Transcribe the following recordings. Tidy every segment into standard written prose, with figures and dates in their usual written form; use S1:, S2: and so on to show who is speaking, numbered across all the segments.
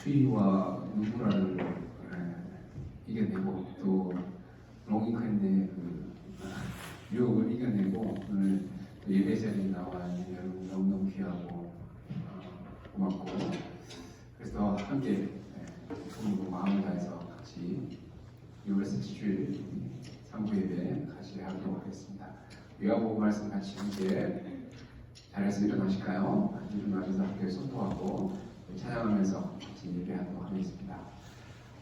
S1: 추위와 눈물을 이겨내고 또 롱이컨의 유혹을 이겨내고 오늘 예배 자리에 나와 있는 여러분 너무너무 귀하고 고맙고 그래서 함께 두분도 마음을 다해서 같이 6월 17일 3부 예배 같이 하도록 하겠습니다. 요한복음 말씀 같이 함께 자리에서 일어나실까요? 일어나면서 함께 손도하고 찬양하면서 같이 예배하도록 하겠습니다.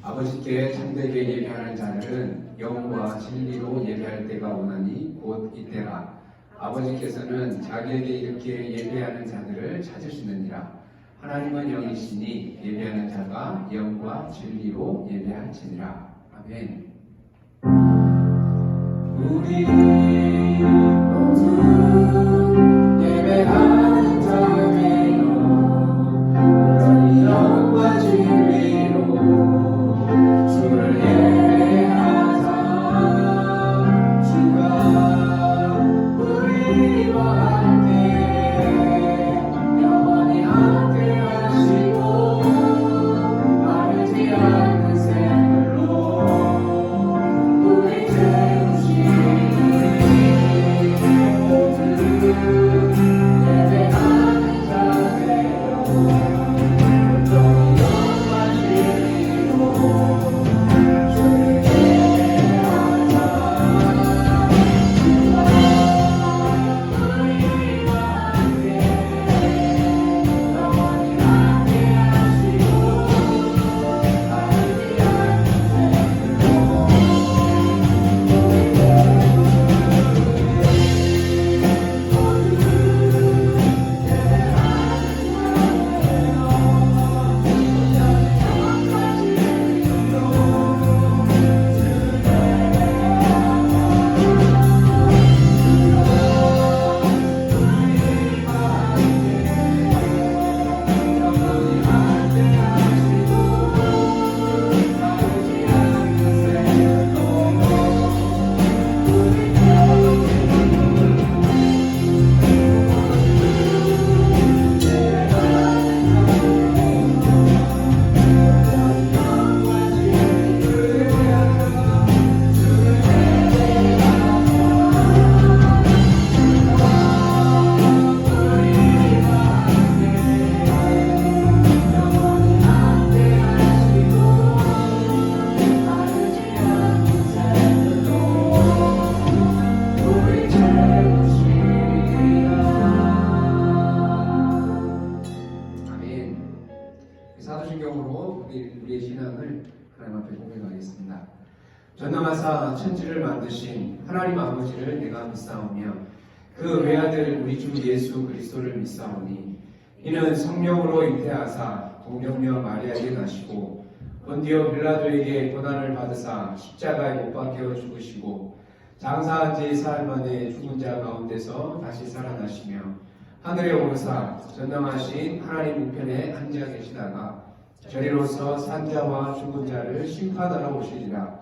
S1: 아버지께 참되게 예배하는 자들은 영과 진리로 예배할 때가 오나니 곧 이때라. 아버지께서는 자기에게 이렇게 예배하는 자들을 찾으시느니라. 하나님은 영이시니 예배하는 자가 영과 진리로 예배할지니라. 아멘. 우리 모두 예배하는 자매요 영과 진리로 주를 예배하자. 주가 우리와 함께 영원히 함께 하시고 마르지 않는 샘물로 우리 채우시니 예배하는 자매요 영과 진리로 주를 예배하자. 사도신경으로 우리의 신앙을 하나님 앞에 고백하겠습니다. 전능하사 천지를 만드신 하나님 아버지를 내가 믿사오며 그 외아들 우리 주 예수 그리스도를 믿사오니 이는 성령으로 잉태하사 동정녀 마리아에게 나시고 본디오 빌라도에게 고난을 받으사 십자가에 못 박혀 죽으시고 장사한 지 사흘 만에 죽은 자 가운데서 다시 살아나시며 하늘에 오르사 전능하신 하나님 우편에 앉아 계시다가 저리로서 산자와 죽은 자를 심판하러 오시리라.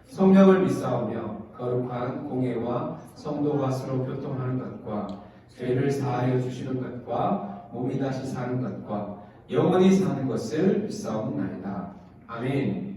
S1: 성령을 믿사오며 거룩한 공예와 성도가 서로 교통하는 것과 죄를 사하여 주시는 것과 몸이 다시 사는 것과 영원히 사는 것을 믿사옵나이다. 아멘.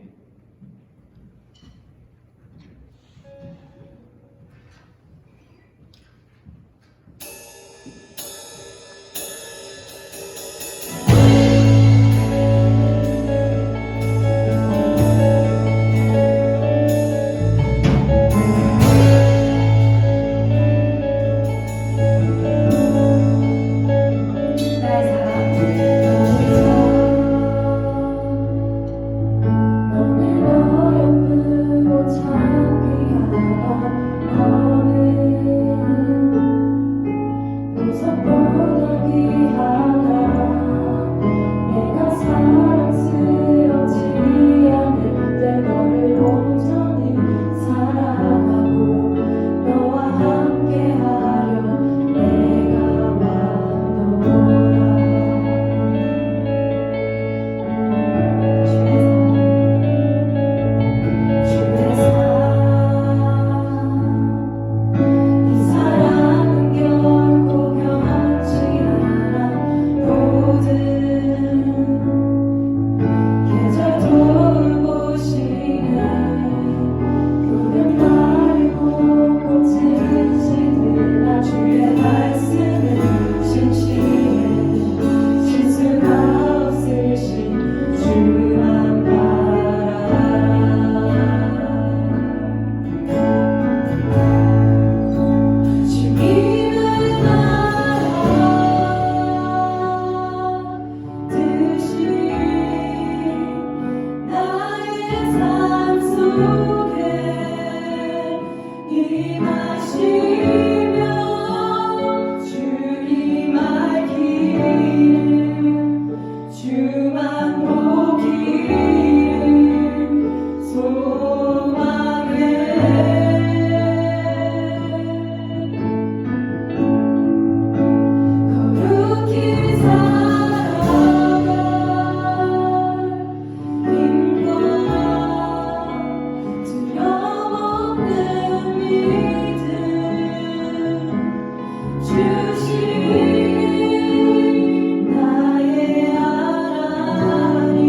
S2: 주신 나의 하나님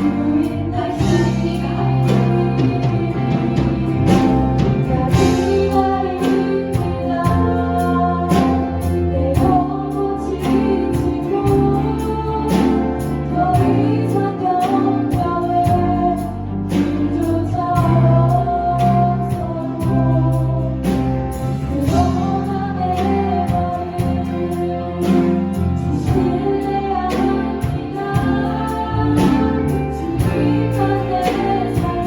S2: 주님만 내 삶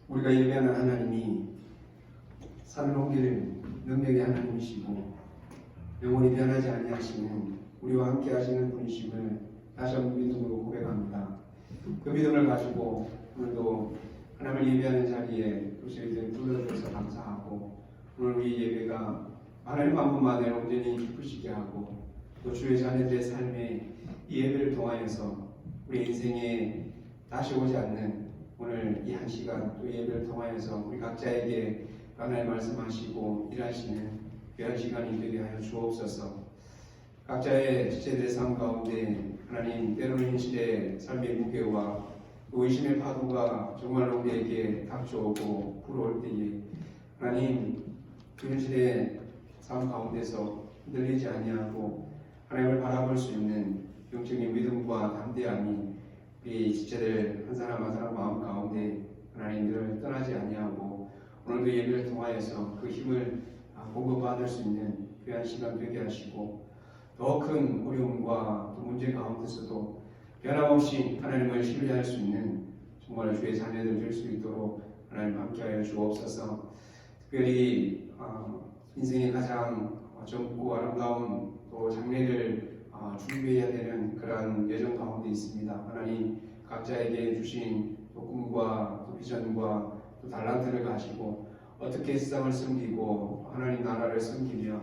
S1: 우리가 예배하는 하나님이 산을 옮길 능력의 하나님이시고 영원히 변하지 아니하시는 우리와 함께 하시는 분이심을 다시 한번 믿음으로 고백합니다. 그 믿음을 가지고 오늘도 하나님을 예배하는 자리에 우리들 불러주셔서 감사하고 오늘 우리 예배가 하나님 한 분만을 온전히 기쁘시게 하고 또 주의 자녀들의 삶에 이 예배를 통하여서 우리 인생에 다시 오지 않는 오늘 이 한 시간 또 예배를 통하여서 우리 각자에게 하나님 말씀하시고 일하시는 귀한 시간이 되게 하여 주옵소서. 각자의 지체들의 삶 가운데 하나님 때로는 현실의 삶의 무게와 의심의 파도가 정말로 우리에게 닥쳐오고 불어올 때에 하나님 그 현실의 삶 가운데서 흔들리지 아니하고 하나님을 바라볼 수 있는 영적인 믿음과 담대함이 우리 지체들 한 사람 한 사람 마음 가운데 하나님 늘 떠나지 아니하고 오늘도 예배를 통하여서 그 힘을 공급받을 수 있는 귀한 시간 되게 하시고 더 큰 어려움과 또 문제 가운데서도 변함없이 하나님을 신뢰할 수 있는 정말 주의 자녀들 될 수 있도록 하나님 함께하여 주옵소서. 특별히 인생의 가장 젊고 아름다운 또 장래를 준비해야 되는 그러한 예정 가운데 있습니다. 하나님 각자에게 주신 또 꿈과 또 비전과 또 달란트를 가지고 어떻게 세상을 섬기고 하나님 나라를 섬기며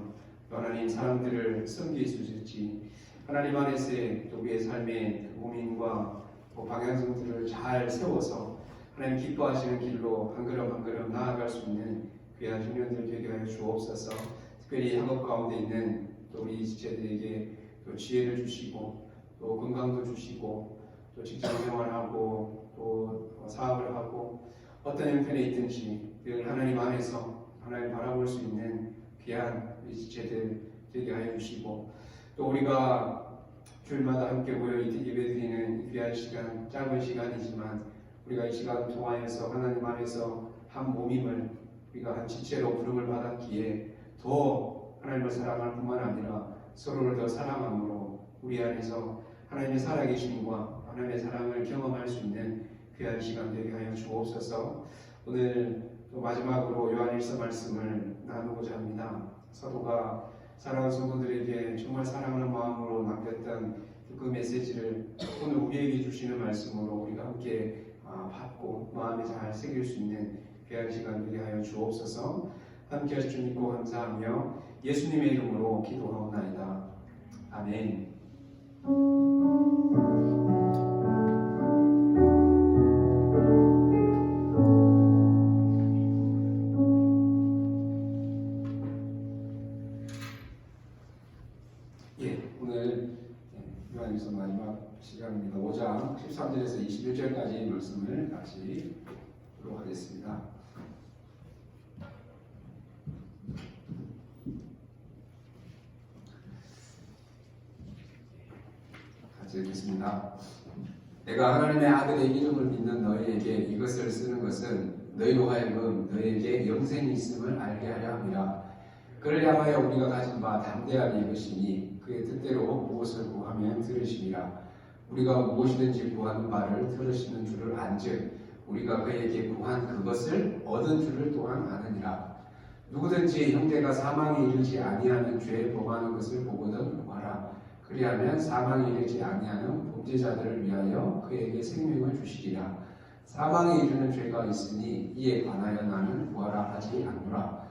S1: 또 하나님 사람들을 섬길 수 있을지 하나님 안에서의 또 우리의 삶의 고민과 또 방향성들을 잘 세워서 하나님 기뻐하시는 길로 한 걸음 한 걸음 나아갈 수 있는 귀한 청년들 되게 하여 주옵소서. 특별히 학업 가운데 있는 또 우리 지체들에게 또 지혜를 주시고 또 건강도 주시고 또 직장 생활하고 또 사업을 하고 어떤 형편에 있든지 늘 하나님 안에서 하나님 바라볼 수 있는 귀한 우리 지체들 되게 하여 주시고 또 우리가 주일마다 함께 모여 예배드리는 귀한 시간, 짧은 시간이지만 우리가 이 시간 통하여서 하나님 안에서 한 몸임을 우리가 한 지체로 부름을 받았기에 더 하나님을 사랑할 뿐만 아니라 서로를 더 사랑함으로 우리 안에서 하나님의 살아계심과 하나님의 사랑을 경험할 수 있는 귀한 시간 되게 하여 주옵소서. 오늘 또 마지막으로 요한일서 말씀을 나누고자 합니다. 사도가 사랑하는 성도들에게 정말 사랑하는 마음으로 남겼던 그 메시지를 오늘 우리에게 주시는 말씀으로 우리가 함께 받고 마음에 잘 새길 수 있는 귀한 시간 되게 하여 주옵소서. 함께 하실 주 믿고 감사하며 예수님의 이름으로 기도하옵나이다. 아멘. 하겠습니다. 같이 읽겠습니다. 내가 하나님의 아들의 이름을 믿는 너희에게 이것을 쓰는 것은 너희로 하여금 너희에게 영생이 있음을 알게 하려 함이라. 그를 향하여 우리가 가진 바 담대하게 이것이니 그의 뜻대로 무엇을 구하면 들으시리라. 우리가 무엇이든지 구하는 바를 들으시는 줄을 안즉 우리가 그에게 구한 그것을 얻은 줄을 또한 아느니라. 누구든지 형제가 사망에 이르지 아니하는 죄를 범하는 것을 보거든 구하라. 그리하면 사망에 이르지 아니하는 범죄자들을 위하여 그에게 생명을 주시리라. 사망에 이르는 죄가 있으니 이에 관하여 나는 구하라 하지 않노라.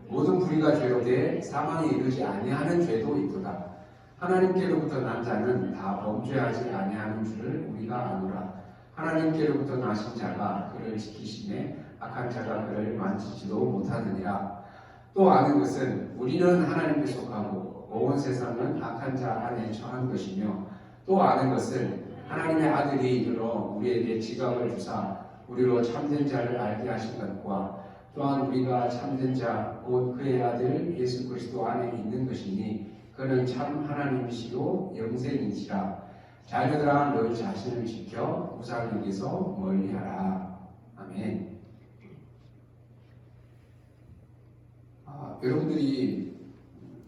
S1: 모든 불의가 죄로 돼 사망에 이르지 아니하는 죄도 있도다. 하나님께로부터 난 자는 다 범죄하지 아니하는 줄을 우리가 아노라. 하나님께로부터 나신 자가 그를 지키시매 악한 자가 그를 만지지도 못하느니라. 또 아는 것은 우리는 하나님께 속하고 온 세상은 악한 자 안에 처한 것이며, 또 아는 것은 하나님의 아들이 이르러 우리에게 지각을 주사 우리로 참된 자를 알게 하신 것과 또한 우리가 참된 자 곧 그의 아들 예수 그리스도 안에 있는 것이니 그는 참 하나님이시요 영생이시라. 자녀들아 너희 자신을 지켜 우상에게서 멀리하라. 아멘. 여러분들이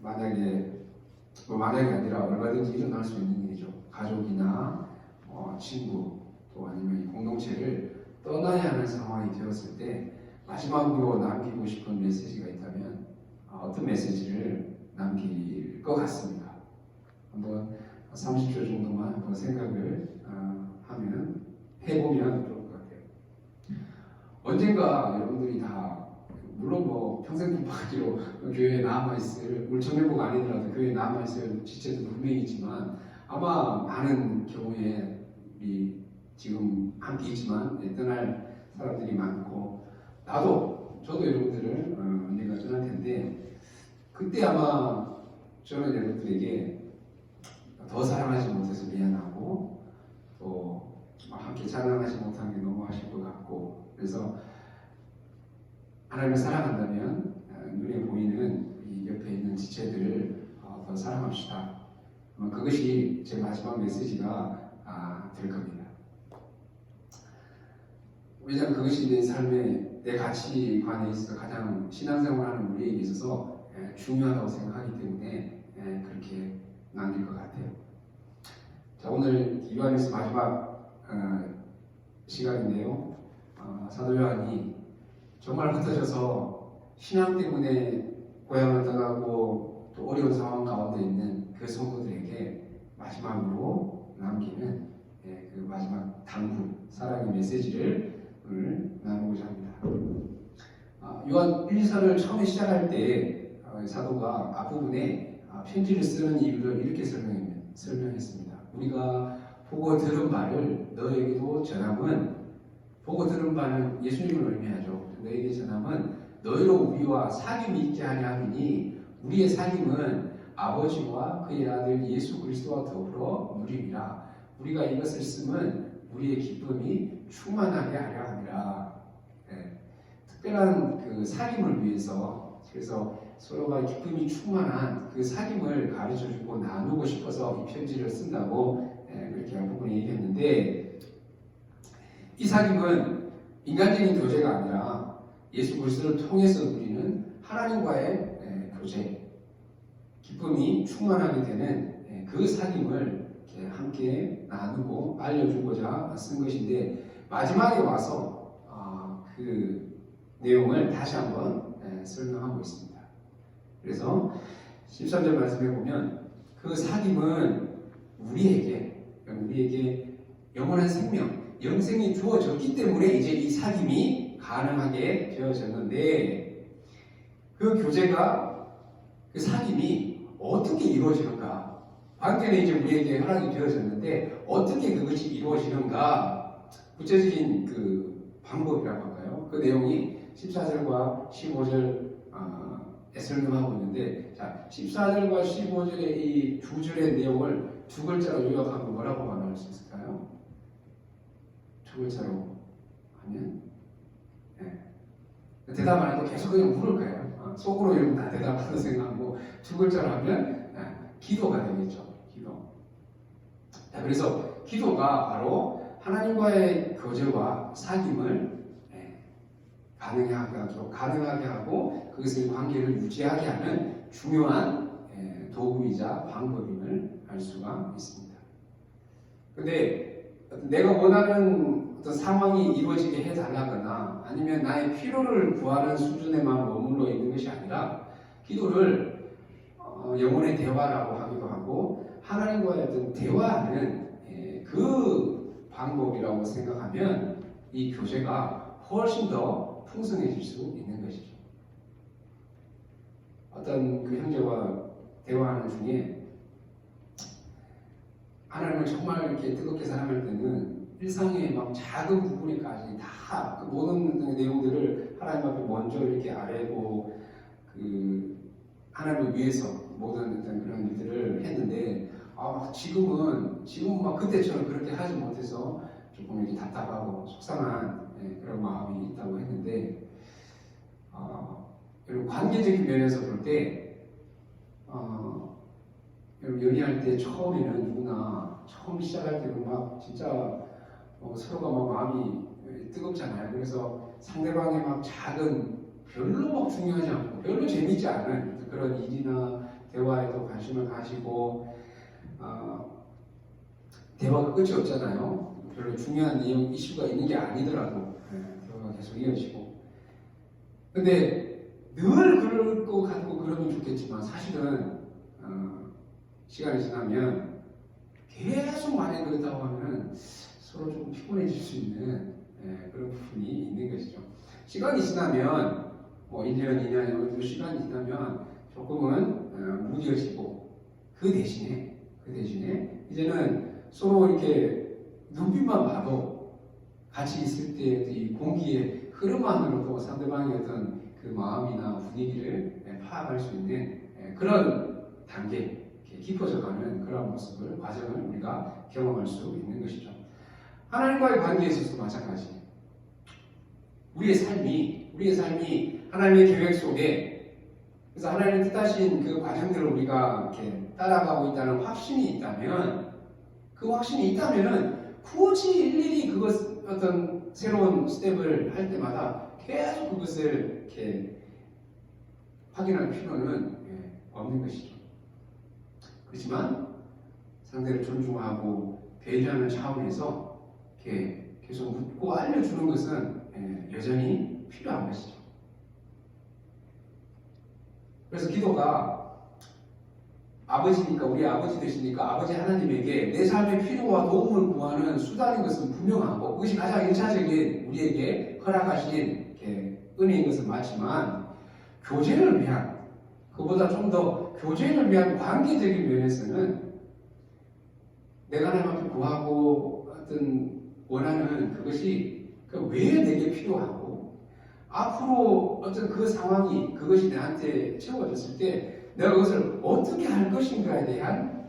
S1: 만약에 아니라 얼마든지 일어날 수 있는 일이죠. 가족이나 친구 또 아니면 공동체를 떠나야 하는 상황이 되었을 때 마지막으로 남기고 싶은 메시지가 있다면 어떤 메시지를 남길 것 같습니다. 한번 30초 정도만 한번 생각을 해보면 좋을 것 같아요. 언젠가 여러분들이 다 물론 평생 붙박이로 교회에 남아있을, 우리 청년부가 아니더라도 교회에 남아있을 지체도 분명히 있지만 아마 많은 경우에 우리 지금 함께 있지만 떠날 사람들이 많고 저도 여러분들을 언젠가 떠날 텐데 그때 아마 저는 여러분들에게 더 사랑하지 못해서 미안하고 또 함께 찬양하지 못한 게 너무 아실 것 같고, 그래서 하나님을 사랑한다면 눈에 보이는 이 옆에 있는 지체들을 더 사랑합시다. 아마 그것이 제 마지막 메시지가 될 겁니다. 왜냐하면 그것이 내 삶의 내 가치관에 있어서 가장 신앙생활하는 우리에게 있어서 중요하다고 생각하기 때문에 그렇게 남길 것 같아요. 자, 오늘 요한일서 마지막 시간인데요. 사도 요한이 정말 흩어져서 신앙 때문에 고향을 떠나고 또 어려운 상황 가운데 있는 그 성도들에게 마지막으로 남기는 그 마지막 당부, 사랑의 메시지를 오늘 나누고자 합니다. 요한 1서를 처음에 시작할 때 사도가 앞부분에 편지를 쓰는 이유를 이렇게 설명했습니다. 우리가 보고 들은 바를 너에게도 전함은, 보고 들은 바는 예수님을 의미하죠. 너에게 전함은 너희로 우리와 사귐이 있게 하려 함이니 우리의 사귐은 아버지와 그의 아들 예수 그리스도와 더불어 누리리라. 우리가 이것을 쓰면 우리의 기쁨이 충만하게 하려 함이라. 특별한 그 사귐을 위해서, 그래서 서로가 기쁨이 충만한 그 사귐을 가르쳐주고 나누고 싶어서 이 편지를 쓴다고 그렇게 앞부분에 얘기했는데, 이 사귐은 인간적인 교제가 아니라 예수 그리스도를 통해서 누리는 하나님과의 교제, 기쁨이 충만하게 되는 그 사귐을 함께 나누고 알려주고자 쓴 것인데, 마지막에 와서 그 내용을 다시 한번 설명하고 있습니다. 그래서 13절 말씀에 보면 그 사귐은 우리에게 영원한 생명, 영생이 주어졌기 때문에 이제 이 사귐이 가능하게 되어졌는데, 그 교제가, 그 사귐이 어떻게 이루어지는가? 관계는 이제 우리에게 허락이 되어졌는데 어떻게 그것이 이루어지는가? 구체적인 그 방법이라고 할까요? 그 내용이 14절과 15절 설명하고 있는데, 자, 14절과 15절의 이 두 절의 내용을 두 글자로 요약하면 뭐라고 말할 수 있을까요? 두 글자로 하면 대답 안 해도 계속 그냥 물을 거예요. 속으로 이러면 다 대답한다고 생각하고 두 글자로 하면 기도가 되겠죠. 기도. 자, 그래서 기도가 바로 하나님과의 교제와 사귐을 가능하게 하고 그것의 관계를 유지하게 하는 중요한 도구이자 방법임을 알 수가 있습니다. 근데 내가 원하는 어떤 상황이 이루어지게 해달라거나 아니면 나의 필요를 구하는 수준에만 머물러 있는 것이 아니라 기도를 영혼의 대화라고 하기도 하고 하나님과의 어떤 대화하는 그 방법이라고 생각하면 이 교제가 훨씬 더 풍성해질 수 있는 것이죠. 어떤 그 형제와 대화하는 중에 하나님을 정말 이렇게 뜨겁게 사랑할 때는 일상의 막 작은 부분에까지 다 그 모든 내용들을 하나님 앞에 먼저 이렇게 아뢰고 그 하나님을 위해서 모든 어떤 그런 일들을 했는데 지금은 막 그때처럼 그렇게 하지 못해서 조금 이렇게 답답하고 속상한 그런 마음이 있다고 했는데 여러분 관계적인 면에서 볼 때 여러분 연애할 때 처음에는 누구나 처음 시작할 때는 막 진짜 서로가 막 마음이 뜨겁잖아요. 그래서 상대방의 막 작은 별로 막 중요하지 않고 별로 재밌지 않은 그런 일이나 대화에도 관심을 가지고 대화가 끝이 없잖아요. 별로 중요한 내용 이슈가 있는 게 아니더라도 대화가 계속 이어지고. 근데 늘 그럴 것 같고 그러면 좋겠지만 사실은 시간이 지나면 계속 많이 그렇다고 하면 서로 조금 피곤해질 수 있는 그런 부분이 있는 것이죠. 시간이 지나면 1년, 2년 정도 시간이 지나면 조금은 무뎌지고 그 대신에 이제는 서로 이렇게 눈빛만 봐도 같이 있을 때 이 공기의 흐름만으로도 상대방의 어떤 그 마음이나 분위기를 파악할 수 있는 그런 단계, 깊어져가는 그런 모습을, 과정을 우리가 경험할 수 있는 것이죠. 하나님과의 관계에 있어서도 마찬가지. 우리의 삶이 하나님의 계획 속에, 그래서 하나님의 뜻하신 그 과정들을 우리가 이렇게 따라가고 있다는 확신이 있다면, 그 확신이 있다면은 굳이 일일이 어떤 새로운 스텝을 할 때마다 계속 그것을 이렇게 확인할 필요는 없는 것이죠. 그렇지만 상대를 존중하고 배려하는 차원에서 이렇게 계속 묻고 알려주는 것은 여전히 필요한 것이죠. 그래서 기도가 아버지니까, 우리 아버지 되시니까 아버지 하나님에게 내 삶의 필요와 도움을 구하는 수단인 것은 분명하고 그것이 가장 1차적인 우리에게 허락하신 은혜인 것은 맞지만 교제를 위한, 그보다 좀 더 교제를 위한 관계적인 면에서는 내가 하나님 앞에 구하고 어떤 원하는 그것이 왜 내게 필요하고 앞으로 어떤 그 상황이 그것이 내한테 채워졌을 때 내가 그것을 어떻게 할 것인가에 대한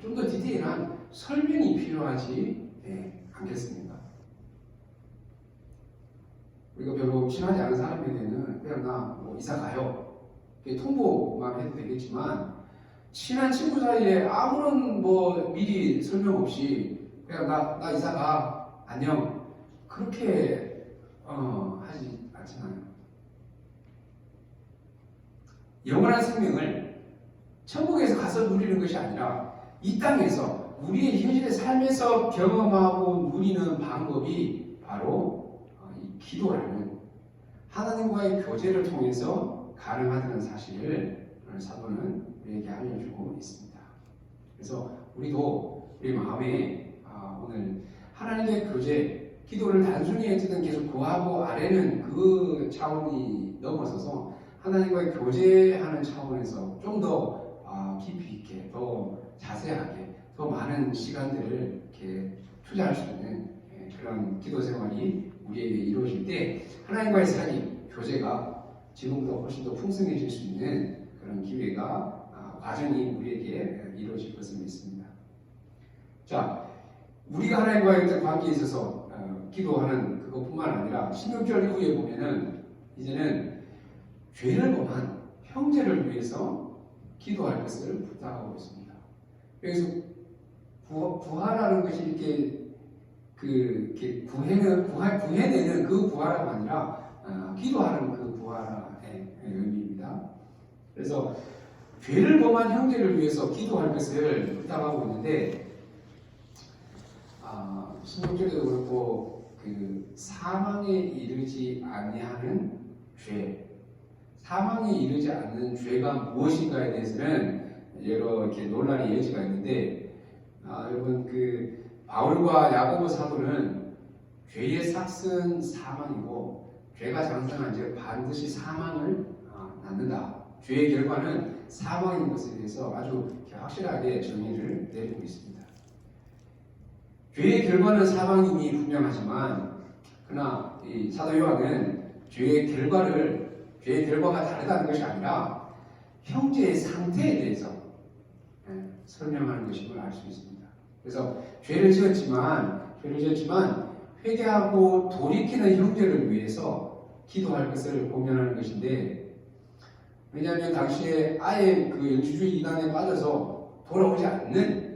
S1: 좀 더 디테일한 설명이 필요하지 않겠습니까? 우리가 별로 친하지 않은 사람에게는 그냥 나 이사 가요 통보만 해도 되겠지만 친한 친구 사이에 아무런 미리 설명 없이 그냥 나 이사 가 안녕 그렇게 하지 않잖아요. 영원한 생명을 천국에서 가서 누리는 것이 아니라 이 땅에서 우리의 현실의 삶에서 경험하고 누리는 방법이 바로 이 기도라는 하나님과의 교제를 통해서 가능하다는 사실을 오늘 사도는 우리에게 알려주고 있습니다. 그래서 우리도 우리 마음에 오늘 하나님의 교제, 기도를 단순히 어쨌든 계속 구하고 아뢰는 그 차원이 넘어서서 하나님과의 교제하는 차원에서 좀 더 깊이 있게, 더 자세하게, 더 많은 시간들을 이렇게 투자할 수 있는 그런 기도 생활이 우리에게 이루어질 때 하나님과의 사귐, 교제가 지금보다 훨씬 더 풍성해질 수 있는 그런 기회가 과정이 우리에게 이루어질 것을 믿습니다. 자, 우리가 하나님과의 관계에 있어서 기도하는 그것뿐만 아니라 16절 이후에 보면은 이제는 죄를 범한 형제를 위해서 기도할 것을 부탁하고 있습니다. 여기서 부하라는 것이 이렇게 구해내는 그 부하라가 아니라 기도하는 그 부하라의 의미입니다. 그래서 죄를 범한 형제를 위해서 기도할 것을 부탁하고 있는데 신경절에도 그렇고 그 사망에 이르지 아니하는 죄, 사망에 이르지 않는 죄가 무엇인가에 대해서는 여러 이렇게 논란의 여지가 있는데 여러분 그 바울과 야고보 사도는 죄의 삭은 사망이고 죄가 장성한 즉 반드시 사망을 낳는다. 죄의 결과는 사망인 것에 대해서 아주 확실하게 정의를 내리고 있습니다. 죄의 결과는 사망임이 분명하지만 그러나 이 사도 요한은 죄의 결과가 다르다는 것이 아니라 형제의 상태에 대해서 설명하는 것임을 알 수 있습니다. 그래서 죄를 지었지만 회개하고 돌이키는 형제를 위해서 기도할 것을 공면하는 것인데, 왜냐하면 당시에 아예 그 영주주의 이단에 빠져서 돌아오지 않는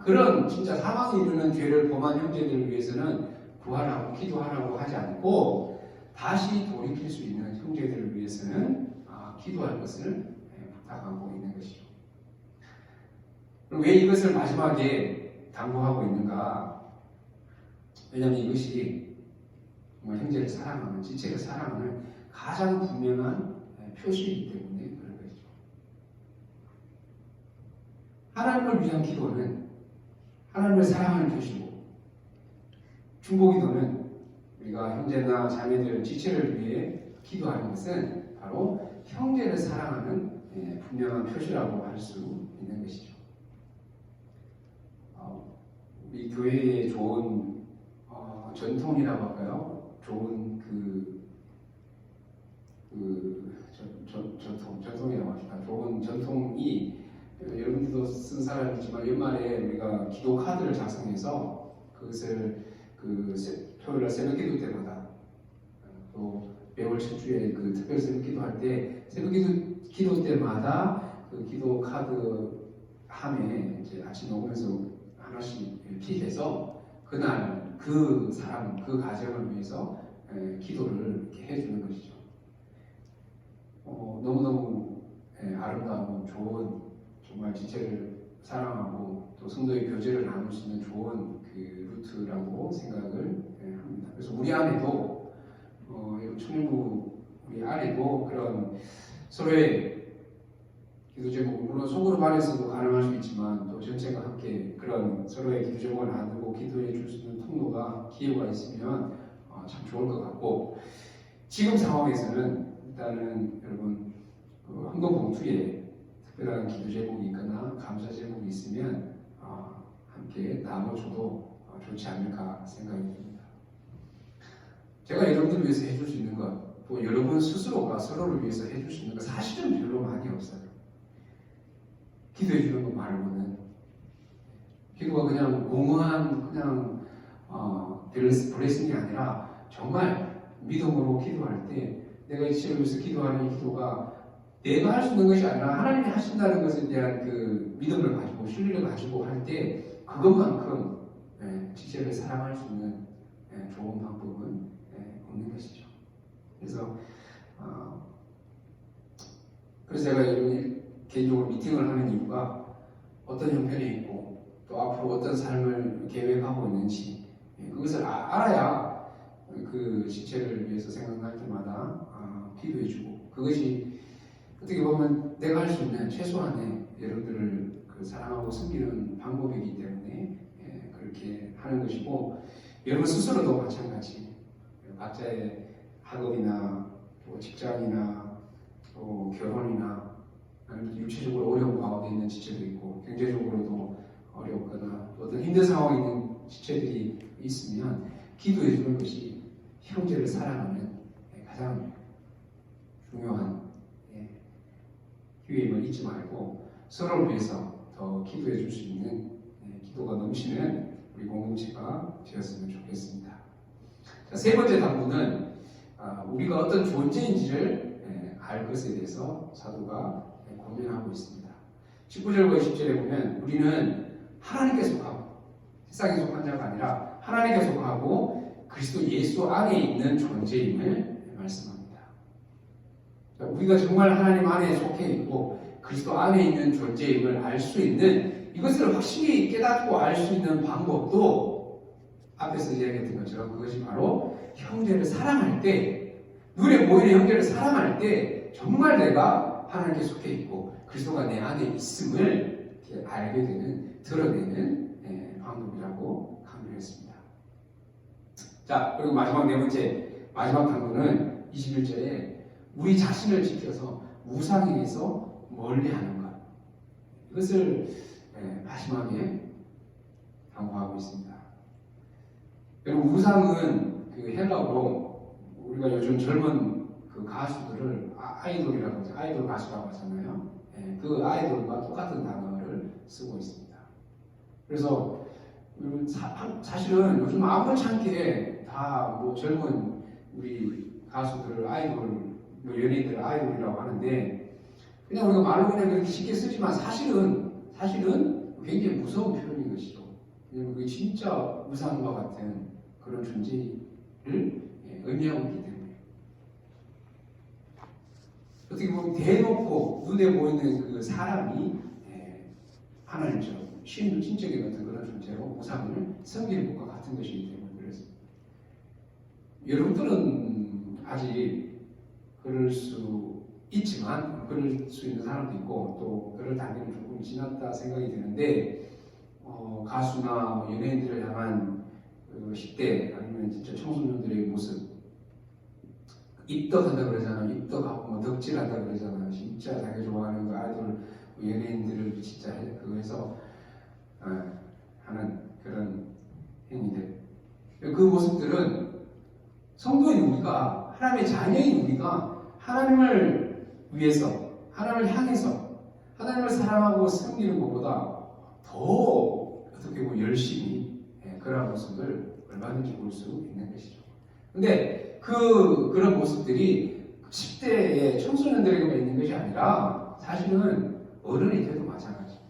S1: 그런 진짜 사망에 이르는 죄를 범한 형제들을 위해서는 구하라고 기도하라고 하지 않고 다시 돌이킬 수 있는 형제들을 위해서는 기도할 것을 부탁하고 있는 것이죠. 그럼 왜 이것을 마지막에 당부하고 있는가? 왜냐하면 이것이 정말 형제를 사랑하는, 지체를 사랑하는 가장 분명한 표시이기 때문에 그런 것이죠. 하나님을 위한 기도는 하나님을 사랑하는 표시고, 중보기도는 우리가 형제나 자매들, 지체를 위해 기도하는 것은 바로 형제를 사랑하는 분명한 표시라고 할 수 있는 것이죠. 우리 교회의 좋은 전통이라고 할까요? 좋은 전통이라고 합시다. 좋은 전통이 여러분들도 쓴 사람이지만 연말에 우리가 기도 카드를 작성해서 그것을 토요일날 새벽 기도 때마다 또 매월 첫 주에 그 특별 새벽 기도할 때 새벽 기도 때마다 그 기도 카드 함에 이제 아침 먹으면서 하나씩 픽해서 그날 그 사람 그 가정을 위해서 기도를 이렇게 해주는 것이죠. 너무너무 아름다운 좋은 정말 지체를 사랑하고 또 성도의 교제를 나눌 수 있는 좋은 그 루트라고 생각을 합니다. 그래서 우리 안에도 청년부 우리 안에도 그런 서로의 기도 제목, 물론 속으로 말해서도 가능할 수 있지만 또 전체가 함께 그런 서로의 기도 제목을 나누고 기도해 줄 수 있는 통로가 기회가 있으면 참 좋을 것 같고, 지금 상황에서는 일단은 여러분 헌금 봉투에 특별한 기도 제목이 있거나 감사 제목이 있으면 함께 나눠줘도 좋지 않을까 생각이 듭니다. 제가 여러분들을 위해서 해줄 수 있는 것, 또 여러분 스스로가 서로를 위해서 해줄 수 있는 것 사실은 별로 많이 없어요. 기도해 주는 것 말고는. 기도가 그냥 공허한 블레싱이 아니라 정말 믿음으로 기도할 때 내가 이 지체를 위해서 기도하는 이 기도가 내가 할 수 있는 것이 아니라 하나님이 하신다는 것에 대한 그 믿음을 가지고 신뢰를 가지고 할 때 그것만큼 지체를 사랑할 수 있는 좋은 방법은 없는 것이죠. 그래서 제가 개인적으로 미팅을 하는 이유가 어떤 형편에 있고 또 앞으로 어떤 삶을 계획하고 있는지 그것을 알아야 그 지체를 위해서 생각할 때마다 기도해주고, 그것이 어떻게 보면 내가 할 수 있는 최소한의 여러분들을 사랑하고 섬기는 방법이기 때문에 그렇게 하는 것이고, 여러분 스스로도 마찬가지 각자의 학업이나 또 직장이나 또 결혼이나 육체적으로 어려운 가운데 있는 지체도 있고 경제적으로도 어렵거나 어떤 힘든 상황에 있는 지체들이 있으면 기도해 주는 것이 형제를 사랑하는 가장 중요한 기회임을 잊지 말고 서로를 위해서 더 기도해 줄 수 있는 기도가 넘치는 우리 공동체가 되었으면 좋겠습니다. 자, 세 번째 당부는 우리가 어떤 존재인지를 알 것에 대해서 사도가 고민하고 있습니다. 19절과 20절에 보면 우리는 하나님께 속하고 세상에 속한 자가 아니라 하나님께 속하고 그리스도 예수 안에 있는 존재임을 말씀합니다. 우리가 정말 하나님 안에 속해 있고 그리스도 안에 있는 존재임을 알 수 있는 이것을 확실히 깨닫고 알 수 있는 방법도 앞에서 이야기했던 것처럼 그것이 바로 형제를 사랑할 때, 눈에 보이는 형제를 사랑할 때 정말 내가 하나님께 속해 있고 그리스도가 내 안에 있음을 알게 되는, 드러내는 방법이라고 강조했습니다. 자, 그리고 마지막 네 번째, 마지막 강조는 21절에 우리 자신을 지켜서 우상에게서 멀리하는 것. 이것을 마지막에 강조하고 있습니다. 그리고 우상은 그 헬라어로 우리가 요즘 젊은 그 가수들을 아이돌이라고 하죠. 아이돌 가수라고 하잖아요. 그 아이돌과 똑같은 단어를 쓰고 있습니다. 그래서 사실은 요즘 아무렇지 않게 다 뭐 젊은 우리 가수들을 아이돌, 뭐 연예인들을 아이돌이라고 하는데 그냥 우리가 말로 그냥 그렇게 쉽게 쓰지만 사실은 굉장히 무서운 표현인 것이죠. 왜냐면 그게 진짜 우상과 같은 그런 존재를 의미하고 있기 때문에 어떻게 보면 대놓고 눈에 보이는 그 사람이 하나님처럼 신적인 어떤 그런 존재로 우상을 섬기는 것과 같은 것이기 때문에 그렇습니다. 여러분들은 아직 그럴 수 있지만 그럴 수 있는 사람도 있고 또 그럴 단계는 조금 지났다 생각이 드는데 가수나 연예인들을 향한 10대 아니면 진짜 청소년들의 모습 입덕한다 그러잖아요. 입덕하고 뭐 덕질한다 그러잖아요. 진짜 자기가 좋아하는 그 아이돌 연예인들을 진짜 그거에서 하는 그런 행위들. 그 모습들은 성도인 우리가 하나님의 자녀인 우리가 하나님을 위해서 하나님을 향해서 하나님을 사랑하고 섬기는 것보다 더 어떻게 보면 열심히 그런 모습을 얼마든지 볼 수 있는 것이죠. 근데 그런 모습들이 10대의 청소년들에게만 있는 것이 아니라 사실은 어른이 돼도 마찬가지입니다.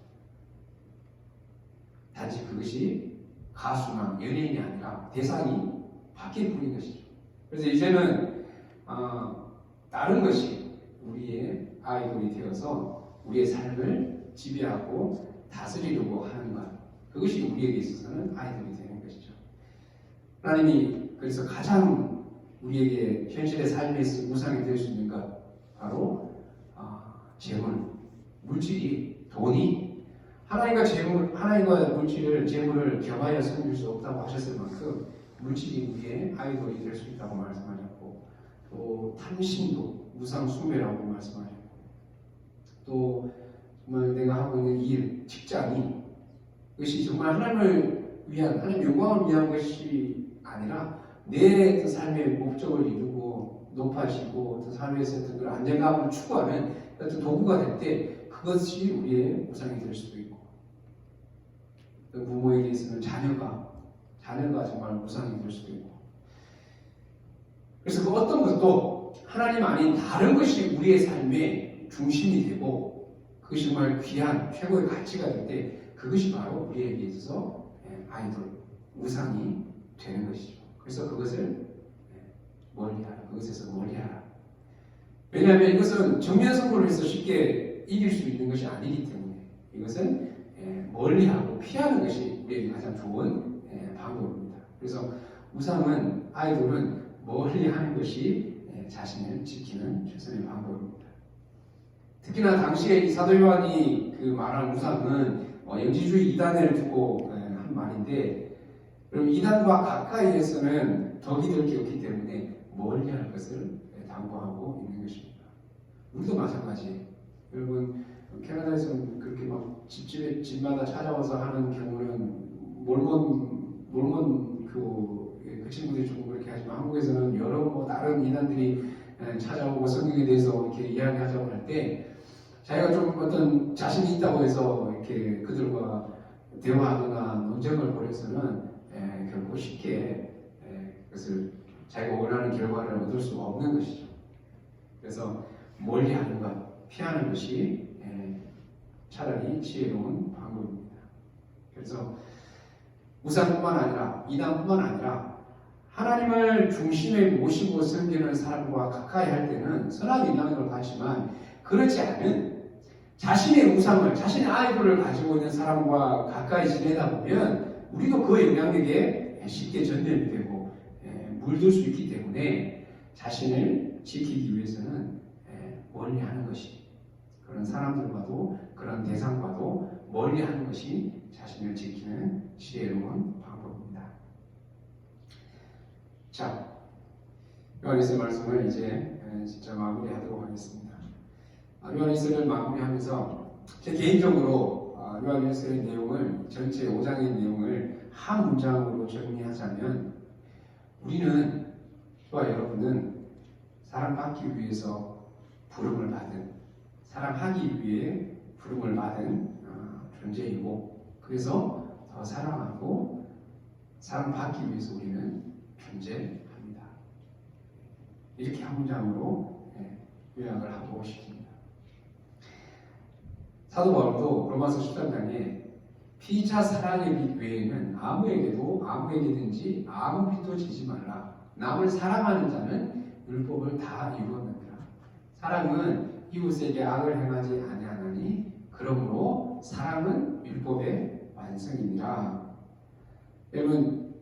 S1: 단지 그것이 가수나 연예인이 아니라 대상이 바뀔 뿐인 것이죠. 그래서 이제는 다른 것이 우리의 아이돌이 되어서 우리의 삶을 지배하고 다스리려고 하는 것, 그것이 우리에게 있어서는 아이돌이 되는 것이죠. 하나님이 그래서 가장 우리에게 현실의 삶에서 우상이 될 수 있는 것 바로 재물, 물질이, 돈이 하나님과 물질을, 재물을 겸하여 섬길 수 없다고 하셨을 만큼 물질이 우리의 아이돌이 될 수 있다고 말씀하셨고 또 탐심도 우상 숭배라고 말씀하셨고 또 정말 내가 하고 있는 일, 직장이 그것이 정말 하나님을 위한, 하나님 영광을 위한 것이 아니라 내 그 삶의 목적을 이루고 높아지고 그 삶에서 어떤 그런 안정감을 추구하는 어떤 도구가 될 때 그것이 우리의 우상이 될 수도 있고 또 부모에게 있어서는 자녀가 정말 우상이 될 수도 있고 그래서 그 어떤 것도 하나님 아닌 다른 것이 우리의 삶의 중심이 되고 그것이 정말 귀한 최고의 가치가 될 때 그것이 바로 우리에게 있어서 아이돌, 우상이 되는 것이죠. 그래서 그것을 멀리하라. 그것에서 멀리하라. 왜냐하면 이것은 정면 승부를 해서 쉽게 이길 수 있는 것이 아니기 때문에 이것은 멀리하고 피하는 것이 우리에게 가장 좋은 방법입니다. 그래서 우상은, 아이돌은 멀리하는 것이 자신을 지키는 최선의 방법입니다. 특히나 당시에 이 사도 요한이 그 말한 우상은 영지주의 이단을 두고 한 말인데 그럼 이단과 가까이에서는 덕이 될 게 없기 때문에 멀리할 것을 당부하고 있는 것입니다. 우리도 마찬가지예요. 여러분 캐나다에서는 그렇게 막 집마다 찾아와서 하는 경우는 몰몬 그 친구들이 좀 그렇게 하지만 한국에서는 여러 뭐 다른 이단들이 찾아오고 성경에 대해서 이렇게 이야기하자고 할 때 자기가 좀 어떤 자신이 있다고 해서 이렇게 그들과 대화하거나 논쟁을 벌여서는 결코 쉽게 그것을 자기가 원하는 결과를 얻을 수 없는 것이죠. 그래서 멀리하는 것, 피하는 것이 차라리 지혜로운 방법입니다. 그래서 우상뿐만 아니라 이단뿐만 아니라 하나님을 중심에 모시고 섬기는 사람과 가까이 할 때는 선악이 있다는 걸 봤지만 그렇지 않은 자신의 우상을, 자신의 아이돌을 가지고 있는 사람과 가까이 지내다 보면 우리도 그 영향력에 쉽게 전염이 되고 물들 수 있기 때문에 자신을 지키기 위해서는 멀리하는 것이, 그런 사람들과도 그런 대상과도 멀리하는 것이 자신을 지키는 지혜로운 방법입니다. 자, 요한일서 말씀을 이제 진짜 마무리하도록 하겠습니다. 요한일서를 마무리하면서 제 개인적으로 요한일서의 내용을, 전체 5장의 내용을 한 문장으로 정리하자면, 우리는, 저와 여러분은 사랑받기 위해서 부름을 받은, 사랑하기 위해 부름을 받은 존재이고, 그래서 더 사랑하고 사랑받기 위해서 우리는 존재합니다. 이렇게 한 문장으로 요약을 하고 싶습니다. 사도 바울도 로마서 13장에 피차 사랑의 빛 외에는 아무에게든지 아무 빛도 지지 말라. 남을 사랑하는 자는 율법을 다 이루었느니라. 사랑은 이웃에게 악을 행하지 아니하나니 그러므로 사랑은 율법의 완성이니라. 여러분,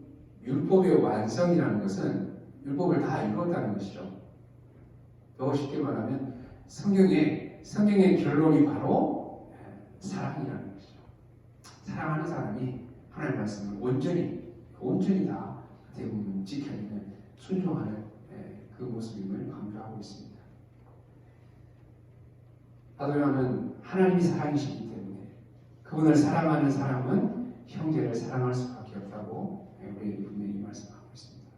S1: 율법의 완성이라는 것은 율법을 다 이루었다는 것이죠. 더 쉽게 말하면 성경의 결론이 바로 사랑이라는 것이죠. 사랑하는 사람이 하나님의 말씀을 온전히 다 대부분 지켜내는, 순종하는 그 모습임을 강조하고 있습니다. 사도 요한은 하나님이 사랑이시기 때문에 그분을 사랑하는 사람은 형제를 사랑할 수밖에 없다고 우리에게 분명히 말씀하고 있습니다.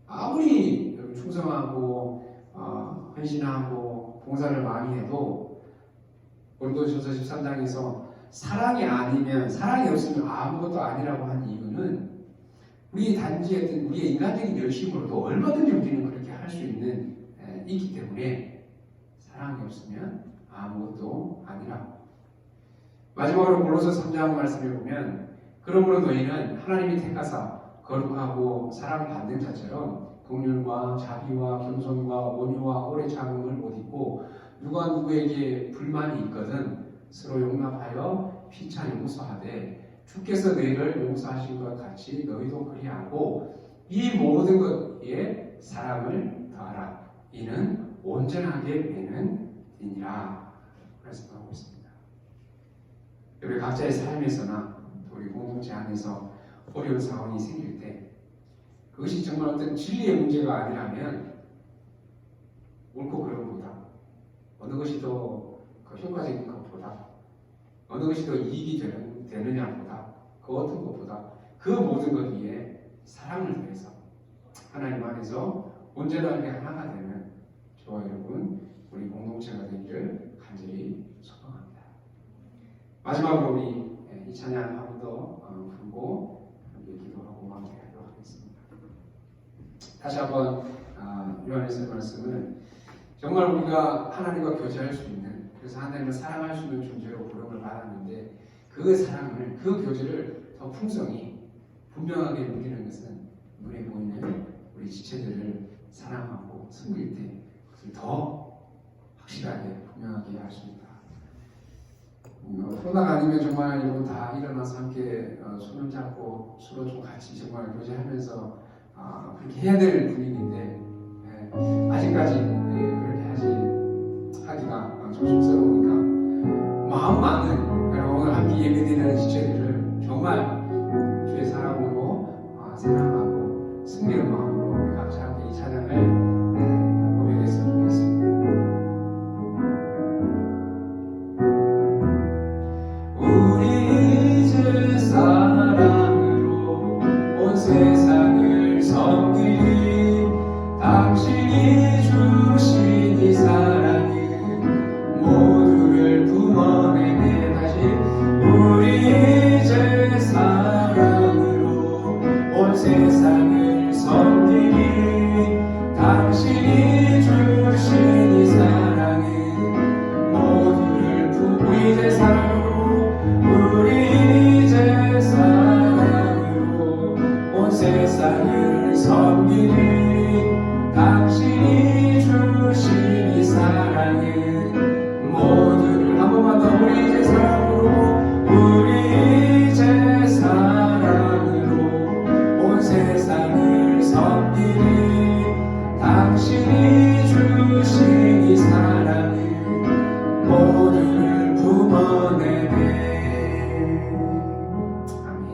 S1: 아무리 충성하고 헌신하고 봉사를 많이 해도 고린도전서 13장에서 사랑이 없으면 아무것도 아니라고 한 이유는 우리의 인간적인 열심으로도 얼마든지 우리는 그렇게 할 수 있기 때문에 사랑이 없으면 아무것도 아니라. 마지막으로 골로새 3장 말씀을 보면, 그러므로 너희는 하나님이 택하사 거룩하고 사랑받는 자처럼 긍휼과 자비와 겸손과 온유와 오래 참음을 못 잊고 누가 누구에게 불만이 있거든 서로 용납하여 피차 용서하되 주께서 너희를 용서하신 것 같이 너희도 그리하고 이 모든 것에 사랑을 더하라. 이는 온전하게 되는 이니라 말씀하고 있습니다. 우리 각자의 삶에서나 우리 공동체 안에서 어려운 상황이 생길 때 그것이 정말 어떤 진리의 문제가 아니라면 옳고 그름보다 어느 것이 더 효과적인 것보다 어느 것이 더 이익이 되느냐보다 그 어떤 것보다 그 모든 것 위에 사랑을 더해서 하나님 안에서 온전하게 하나가 되는 저와 여러분 우리 공동체가 되기를 간절히 소망합니다. 마지막으로 우리 이 찬양 한 번 더 부르고 함께 기도하고 마무리하도록 하겠습니다. 다시 한번 요한일서 말씀을 정말 우리가 하나님과 교제할 수 있는, 그래서 하나님을 사랑할 수 있는 존재로 부름을 받았는데 그 사랑을, 그 교제를 더 풍성히 분명하게 누리는 것은 눈에 보이는 우리 지체들을 사랑하고 섬길 때 그것을 더 확실하게 분명하게 할 수 있다. 코로나가 아니면 정말 여러분 다 일어나서 함께 손을 잡고 서로 좀 같이 정말 교제하면서 그렇게 해야 될 분위기인데 아직까지 그렇게 하기가 좀 쑥스러우니까 마음 맞는 오늘 함께 예배드리는 지체들을 정말 주의 사랑으로 사랑하고 승리의 마음으로 우리 각자 함께 이 찬양을 고백했으면 좋겠습니다. 우리 이제 사랑으로 온 세상을 섬기 당신이 주신 이 사랑은 모두를 품어내네. 다시 우리 이제 당신이 주신 이 사랑은 모두를 품어내네. 아멘.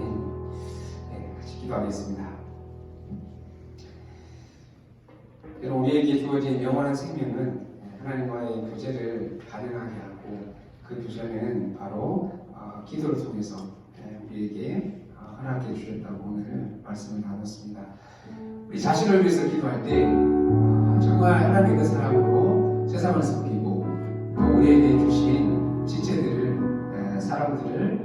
S1: 네, 같이 기도하겠습니다. 여러분, 우리에게 주어진 영원한 생명은 하나님과의 교제를 가능하게 하고, 그 교제는 바로 기도를 통해서 우리에게 허락해 주셨다고 오늘 말씀을 나눴습니다. 우리 자신을 위해서 기도할 때 정말 하나님의 그 사랑으로 세상을 섬기고 또 우리에게 주신 지체들을 사람들을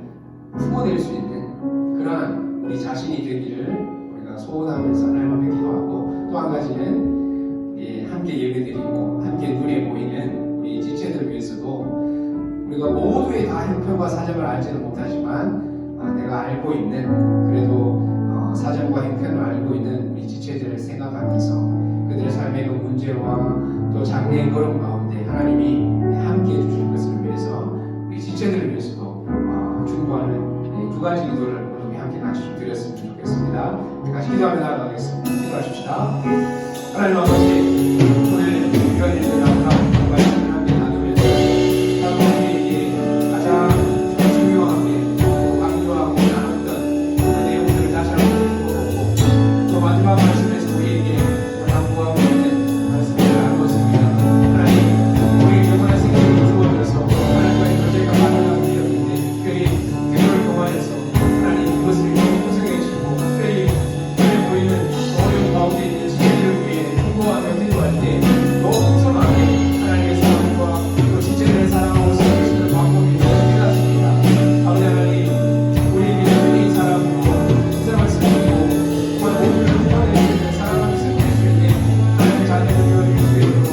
S1: 품어낼 수 있는 그러한 우리 자신이 되기를 우리가 소원하면서 하나님 앞에 기도하고, 또 한 가지는 함께 예배드리고 함께 눈에 보이는 우리 지체들을 위해서도 우리가 모두의 다 형편과 사정을 알지는 못하지만 내가 알고 있는, 그래도 사정과 형편을 알고 있는 우리 지체들을 생각하면서 그들의 삶의 그 문제와 또 장래의 걸음 가운데 하나님이 함께 해주실 것을 위해서 우리 지체들을 위해서도 중보하는 두 가지 기도를 우리 함께 같이 좀 드렸으면 좋겠습니다. 같이 기도하며 나아가겠습니다. 기도하십시다. 하나님 아버지, 오늘 이런 일들 앞으로 말씀을 함께 나누면서 우리에게 가장 중요하게 또 강조하고 나눴던 그 내용들을 다시 한번 보고, 또 마지막 말씀에서 우리에게 당부하고 있는 말씀을 나누었습니다. 하나님, 우리 영원한 생명을 주어져서 하나님과의 교제가 가능하게 되었는데, 특별히 기도를 통하여서 하나님 이것을 구성해주시고, 특별히 눈에 보이는 어려운 가운데 있는 지체들을 위해 기도하며 기도할 때 너무 소망하게 하나님의 사랑과 또 지체들을 사랑하고 섬기시는 방법이 너무 깨닫습니다. 아버지 하나님, 우리에게 주신 이 사랑으로 세상을 섬기고 정말 모두를 구원해주시는 사랑을 섬길 수 있는 하나님의 자녀를 되어줄 수 있도록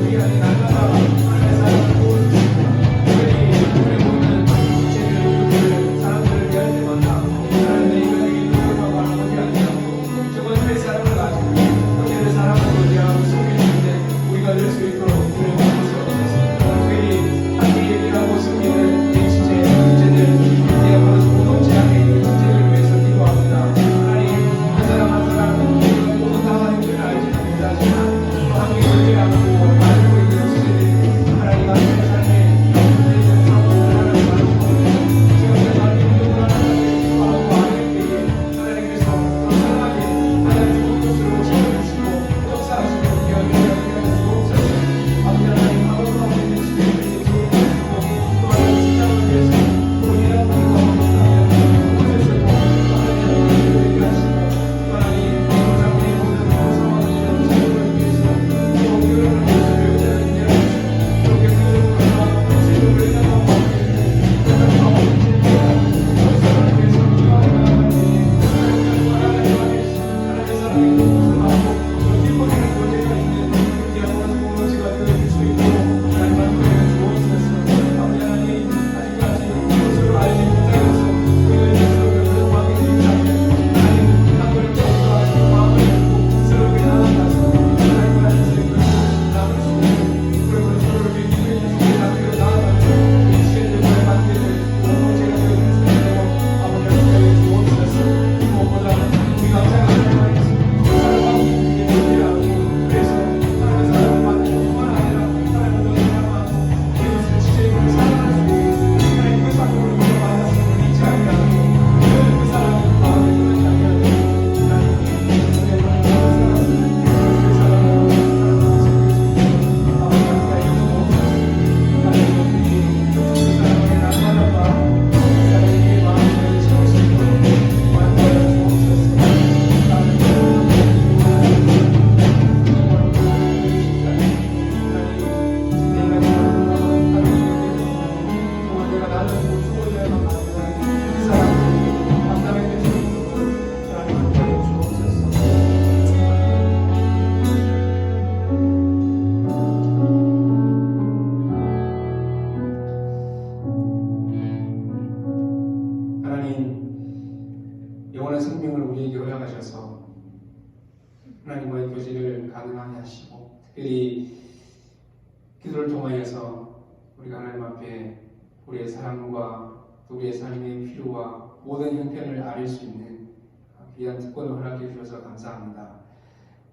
S1: 우리 안에 날마다 하나님의 사랑을 보여주시고, 특별히 눈에 보이는 지체들을 사람들을 위할 때마다 하나님의 인간에게 누구나 바라보지 아니하고 정말 그 사랑을 가지고 그들의 사랑으로 대하고 섬기는데 우리가 될 수 있도록 우리를 도와주시옵소서. 특별히 함께 얘기하고 섬기는 우리 지체들, 우리가 벌어서 공동체 안에 있는 지체들을 위해서 기도합니다. 하나님, 한 사람 한 사람 모두 다 하나님을 알지는 못하지만 또 함께 교제하고 알고 있는 지체들이 하나님 앞에 삶에 있는 사람들을 하나님 알고 지금 내 마음이 운동을 하나님 기도하고 하나님 때에 하나님께서 더 사랑하게 하나님 곳으로 지켜주시고 역사하시고 기억해 주옵소서. 아버지 하나님, 아버지 가운데 있는 지체들에게 도움을 주시고, 또 하나님 직장을 위해서 또 일하는 가운데 있다면 그곳에서도 하나님 되게 하시고, 또 하나님 장래의 모든 상황을 이런 지체들을 위해서 또 교회를 위해서 배우자를 위하여 그렇게 교회로 나아가고 제도를 나아가고 있는 가운데 지체들을 역사를 위해서 기도하며 나아갈 때에 하나님 하나님의 사랑이 공존하고 또 기뻐지는 교제가 있는 영원한 공동체가 되어줄 수 있도록 하나님 만들어 주옵소서. 아버지 하나님, 아직까지 스스로 알지 못하여서 우리를 위해서 결정하게 되었다면 하나님 한 걸음 더 나아가서 마음을 열고 새롭게 나아가서 하나님과 인생을 나눌 수 있는 그런 서로를 믿음의 주시게 나누려 나아가는 우리 지체들과의 관계를 공동체가 되어줄 수 있도록 아버지 하나님 주옵소서. 무엇보다 우리 감사가 하나님 사랑하고 우리에게 교제하고, 그래서 하나님의 사랑을 받는 것뿐만 아니라 하나님을 더 사랑하고 이웃을 지체들을 사랑할 수 있는 하나님 그 사랑을 우리가 받았음을 잊지 아니하고 그 사랑을 마음에 두지 아니하고 하나님 우리의 영원한 사랑을 그 사랑으로 하나님을 섬길 수 있도록 아버지 함께 해주옵소서. 하나님 그 사랑의 날마다가 그 사랑의 마음을 채우시고 완전히 주옵소서. 하나님, 영원한 생명을 우리에게 허락하셔서 하나님과의 교제를 가능하게 하시고, 특별히 기도를 통하여서 우리가 하나님 앞에 우리의 사랑과 또 우리의 삶의 필요와 모든 형편을 아릴 수 있는 귀한 특권을 허락해 주셔서 감사합니다.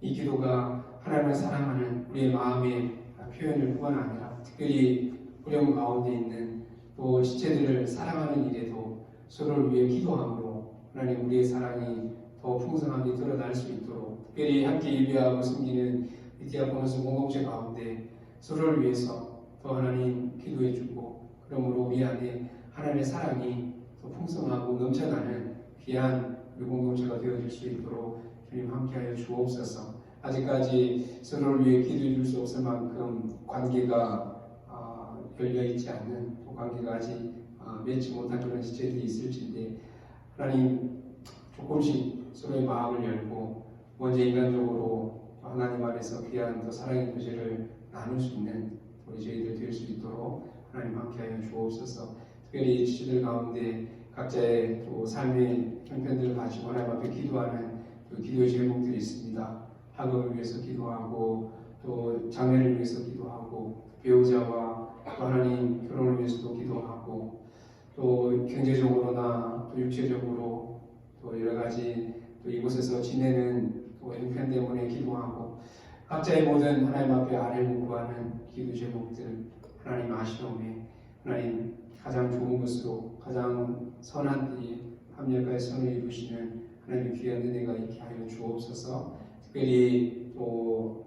S1: 이 기도가 하나님을 사랑하는 우리의 마음의 표현을 뿐 아니라 특별히 어려운 가운데 있는 또 지체들을 사랑하는 일에도 서로를 위해 기도함으로 하나님 우리의 사랑이 더 풍성하게 드러날 수 있도록 특별히 함께 예배하고 섬기는 이 디아코노스 공동체 가운데 서로를 위해서 더 하나님 기도해주고 그러므로 우리 안에 하나님의 사랑이 더 풍성하고 넘쳐나는 귀한 우리 공동체가 되어질 수 있도록 주님 함께하여 주옵소서. 아직까지 서로를 위해 기도해 줄 수 없을 만큼 관계가 열려있지 않는 또 관계가 아직 맺지 못한 그런 시체들이 있을진데 하나님 조금씩 서로의 마음을 열고 먼저 인간적으로 하나님 안에서 귀한 또 사랑의 교제를 나눌 수 있는 우리 저희들 될 수 있도록 하나님 함께하여 주옵소서. 특별히 지체들 가운데 각자의 또 삶의 형편들을 가지고 하나님 앞에 기도하는 또 기도의 제목들이 있습니다. 학업을 위해서 기도하고 또 장래를 위해서 기도하고 배우자와 또 하나님 결혼을 위해서도 기도하고 또 경제적으로나 또 육체적으로 또 여러 가지 또 이곳에서 지내는 또 형편 때문에 기도하고 각자의 모든 하나님 앞에 아뢰고 구하는 기도 제목들 하나님 아시오매 하나님 가장 좋은 것으로 가장 선한 일이 합력하여 선을 이루시는 하나님의 귀한 은혜가 있게 하여 주옵소서. 특별히 또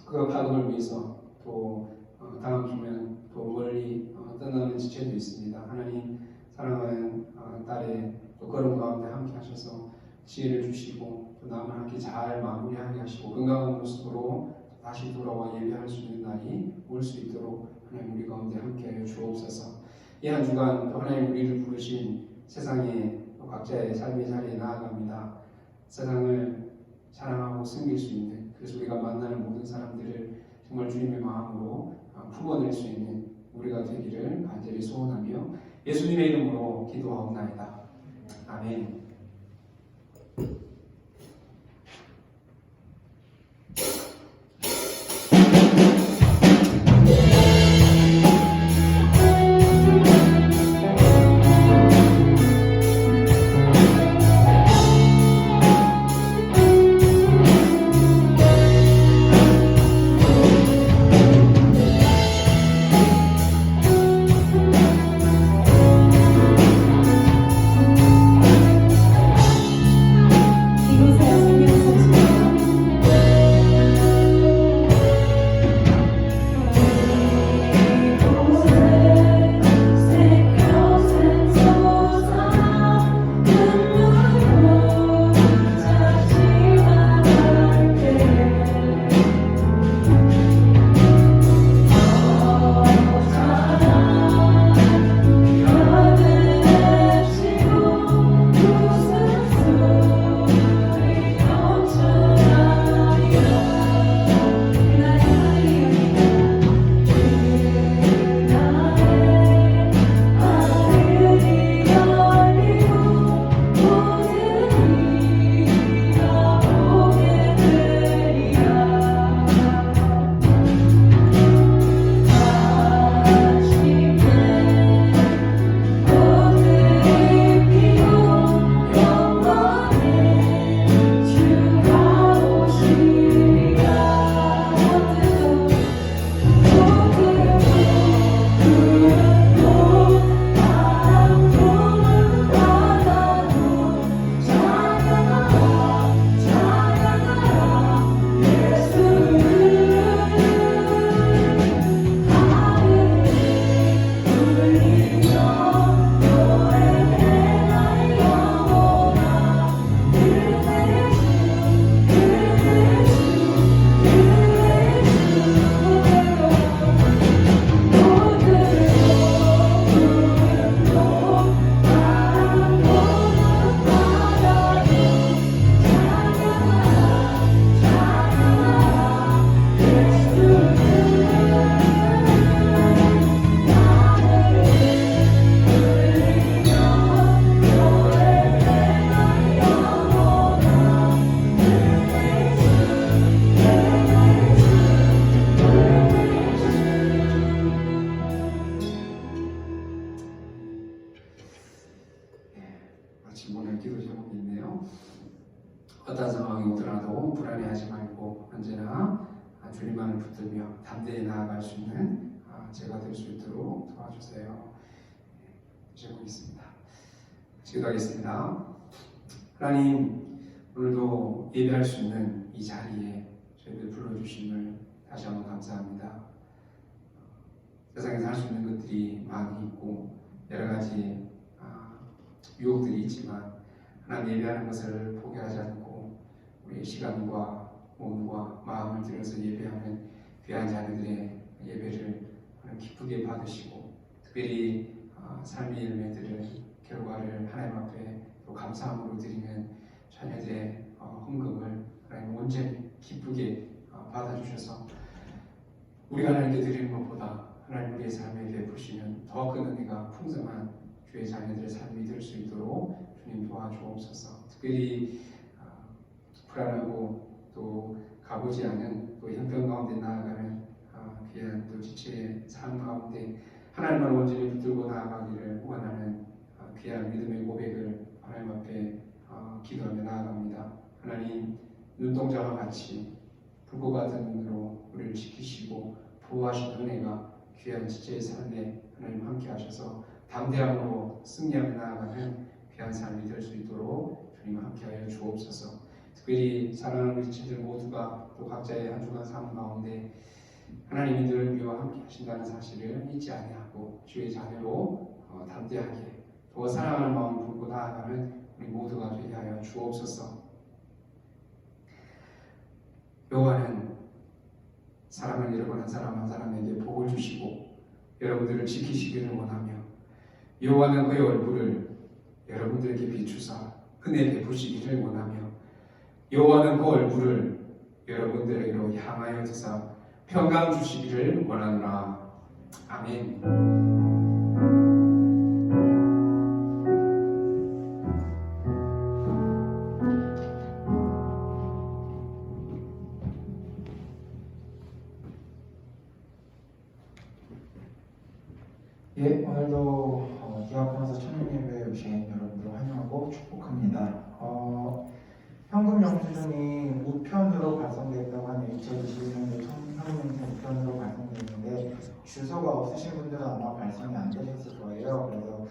S1: 그 가금을 위해서 또 다음 주면 또 멀리 떠나는 지체도 있습니다. 하나님 사랑하는 딸의 또 걸음 가운데 함께 하셔서 지혜를 주시고 또 남은 학기 잘 마무리하게 하시고 건강한 모습으로 다시 돌아와 예배할 수 있는 날이 올 수 있도록 하나님 우리 가운데 함께하여 주옵소서. 이 한 주간 또 하나님 우리를 부르신 세상에 또 각자의 삶의 자리에 나아갑니다. 세상을 사랑하고 섬길 수 있는 그래서 우리가 만나는 모든 사람들을 정말 주님의 마음으로 품어낼 수 있는 우리가 되기를 간절히 소원하며 예수님의 이름으로 기도하옵나이다. 아멘. 주님만을 붙들며 담대히 나아갈 수 있는 제가 될 수 있도록 도와주세요. 제고 있습니다. 기도하겠습니다. 하나님, 오늘도 예배할 수 있는 이 자리에 저희들 불러주심을 다시 한번 감사합니다. 세상에서 할 수 있는 것들이 많이 있고 여러 가지 유혹들이 있지만 하나님 예배하는 것을 포기하지 않고 우리의 시간과 몸과 마음을 들여서 예배하는 귀한 자녀들의 예배를 기쁘게 받으시고 특별히 삶의 열매들을 결과를 하나님 앞에 또 감사함으로 드리는 자녀들의 헌금을 하나님 온전히 기쁘게 받아주셔서 우리가 하나님께 드리는 것보다 하나님 우리의 삶에 베푸시는 더 큰 은혜가 풍성한 주의 자녀들의 삶이 될 수 있도록 주님 도와주옵소서. 특별히 불안하고 또 가보지 않은 또 형편 가운데 나아가는 귀한 또 지체의 삶 가운데 하나님을 온전히 붙들고 나아가기를 원하는 귀한 믿음의 고백을 하나님 앞에 기도하며 나아갑니다. 하나님, 눈동자와 같이 불꽃 같은 눈으로 우리를 지키시고 보호하시는 은혜가 귀한 지체의 삶에 하나님 함께 하셔서 담대함으로 승리하며 나아가는 귀한 삶이 될 수 있도록 주님 함께하여 주옵소서. 특별히 사랑하는 우리 지체들 모두가 또 각자의 한 주간 삶 가운데 하나님이 늘 우리와 함께 하신다는 사실을 잊지 아니하고 주의 자녀로 담대하게 더 사랑하는 마음을 품고 나아가는 우리 모두가 되게 하여 주옵소서. 여호와는 사랑을 여러분 한 사람 한 사람에게 복을 주시고 여러분들을 지키시기를 원하며 여호와는 그의 얼굴을 여러분들에게 비추사 은혜 베푸시기를 원하며 여호와는 그 얼굴을 여러분들에게로 향하여 드사 평강 주시기를 원하노라. 아멘.
S2: 예, 오늘도 디아코노스 천년예배에 오신 여러분들을 환영하고 축복합니다. 현금 영수증이 우편으로 발송됐다고 하는 2021년도 현금 영수증 우편으로 발송됐는데 주소가 없으신 분들은 아마 발송이 안 되셨을 거예요. 그래서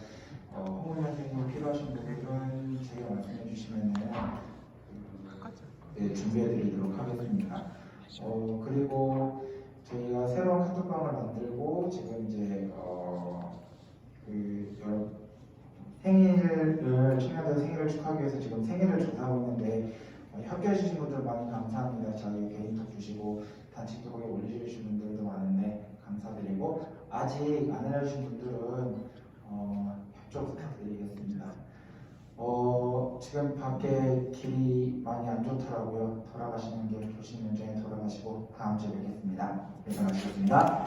S2: 홍문 선생님이 필요하신 분들은 제가 말씀해 주시면 준비해 드리도록 하겠습니다. 그리고 저희가 새로운 카톡방을 만들고 지금 이제 청년들 생일을 축하하기 위해서 지금 생일을 조사하고 있는데 협조해 주신 분들 많이 감사합니다. 저희 개인톡 주시고 단체톡에 올려주신 분들도 많은데 감사드리고 아직 안 알려주신 분들은 협조 부탁드리겠습니다. 지금 밖에 길이 많이 안 좋더라고요. 돌아가시는 길 조심 운전에 돌아가시고 다음 주에 뵙겠습니다. 네, 고맙습니다.